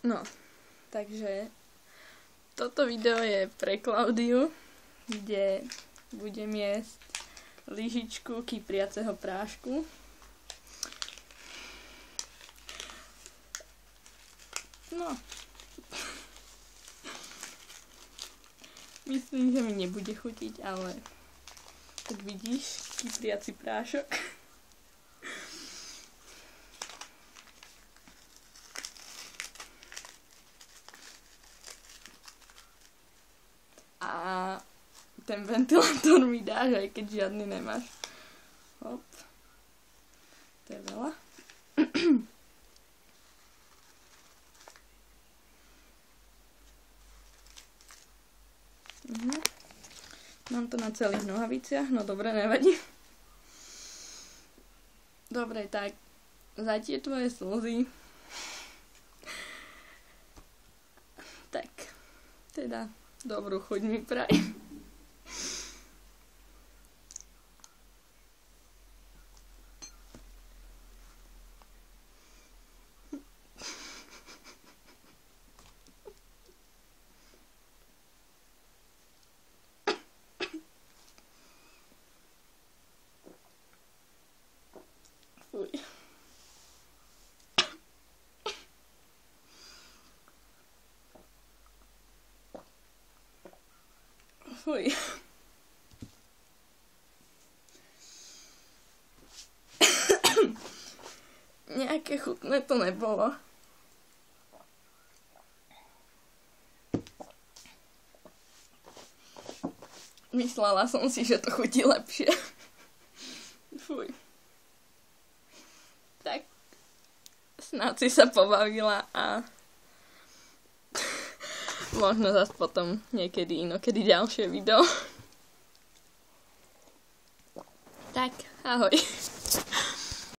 No, takže toto video je pre Klaudiu, kde budem jesť lyžičku kypriaceho prášku. No. Myslím, že mi nebude chutiť, ale tak vidíš, kypriaci prášok. A ten ventilátor mi dáš, aj keď žiadny nemáš. Hop. To je veľa. Mám to na celých nohaviciach, no dobre, nevadí. Dobre, tak za tie tvoje slzy. Tak, teda dobrú chuť mi prajem. Fuj. Fuj. Nejaké chutné to nebolo. Myslela som si, že to chutí lepšie. Fuj. Tak snáď si sa pobavila a možno zase potom niekedy inokedy ďalšie video. Tak, ahoj.